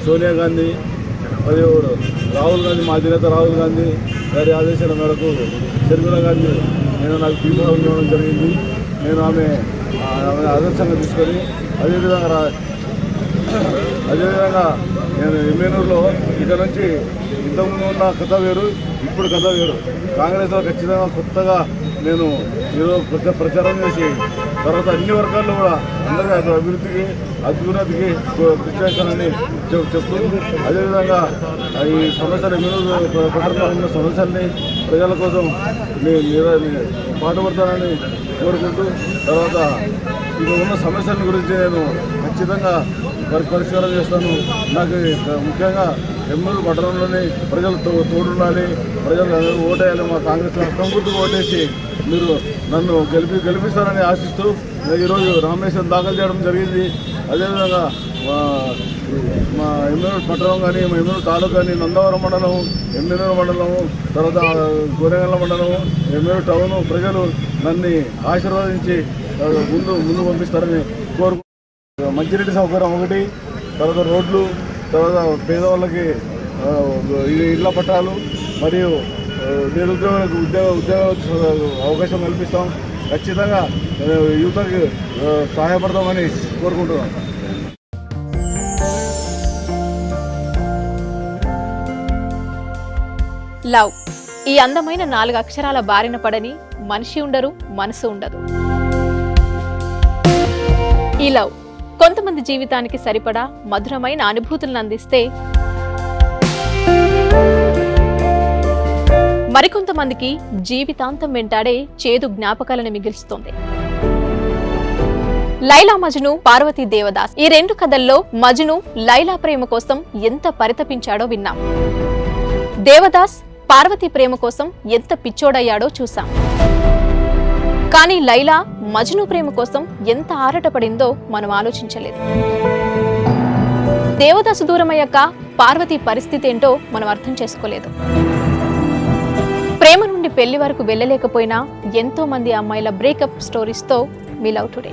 సోనియా గాంధీ మరియు రాహుల్ గాంధీ, మా అధినేత రాహుల్ గాంధీ గారి ఆదేశాల మేరకు షర్మిలా గాంధీ నాకు పీఠం ఇవ్వడం జరిగింది. నేను ఆమె ఆదర్శంగా తీసుకొని అదేవిధంగా నేను ఎమ్మెనూరులో ఇక్కడ నుంచి ఇంతకుముందు ఉన్న కథ వేరు, ఇప్పుడు కథ వేరు. కాంగ్రెస్లో ఖచ్చితంగా కొత్తగా నేను ఈరోజు ప్రచారం చేసి తర్వాత అన్ని వర్గాల్లో కూడా అందరికీ అభివృద్ధికి అభ్యున్నతికి కృషి చేస్తానని చెప్తూ అదేవిధంగా ఈ సమస్యలు ఎమ్మెల్యే పట్టణంలో ఉన్న సమస్యల్ని ప్రజల కోసం పాటుపడతానని కోరుకుంటూ తర్వాత ఇక్కడ ఉన్న సమస్యల గురించి నేను ఖచ్చితంగా పరిష్కారం చేస్తాను. నాకు ముఖ్యంగా ఎమ్మెల్యే పట్టణంలోని ప్రజలు తోడుండాలి, ప్రజలు ఓటేయాలి. మా కాంగ్రెస్ హస్తం గుర్తుకు ఓటేసి మీరు నన్ను గెలిపిస్తారని ఆశిస్తూ ఈరోజు నామినేషన్ దాఖలు చేయడం జరిగింది. అదేవిధంగా మా ఎమ్మెల్యే పట్టణం కానీ, మా ఎమ్మెల్యే తాలూకా కానీ, నందవరం మండలం, ఎమ్మెల్యేరు మండలము, తర్వాత గోనెగండ్ల మండలము, ఎమ్మెల్యే టౌను ప్రజలు నన్ను ఆశీర్వదించి ముందు పంపిస్తారని కోరుకుంటున్నాను. మంచినీటి సౌకర్యం ఒకటి, తర్వాత రోడ్లు, తర్వాత పేదవాళ్ళకి ఇళ్ల పట్టాలు మరియు నిరుద్యోగులకు ఉద్యోగ అవకాశం కల్పిస్తాం. ఖచ్చితంగా యువతకి సహాయపడతామని కోరుకుంటున్నాం. లవ్ ఈ అందమైన 4 అక్షరాల బారిన పడని మనిషి ఉండరు, మనసు ఉండదు. ఈ లవ్ కొంతమంది జీవితానికి సరిపడా మధురమైన అనుభూతులను అందిస్తే మరికొంతమందికి జీవితాంతం వెంటాడే చేదు జ్ఞాపకాలను మిగిల్స్తుంది. లైలా మజ్ను, పార్వతీ దేవదాస్ ఈ 2 కథల్లో మజ్ను లైలా ప్రేమ కోసం ఎంత పరితపించాడో విన్నాం. దేవదాస్ పార్వతీ ప్రేమ కోసం ఎంత పిచ్చోడయ్యాడో చూసాం. కానీ లైలా మజ్ను ప్రేమ కోసం ఎంత ఆరాటపడిందో మనం ఆలోచించలేదు. దేవదాసు దూరమయ్యాక పార్వతీ పరిస్థితి ఏంటో మనం అర్థం చేసుకోలేదు. ప్రేమ నుండి పెళ్లి వరకు వెళ్ళలేకపోయినా ఎంతో మంది అమ్మాయిల బ్రేకప్ స్టోరీస్తో మీ లవ్ టుడే.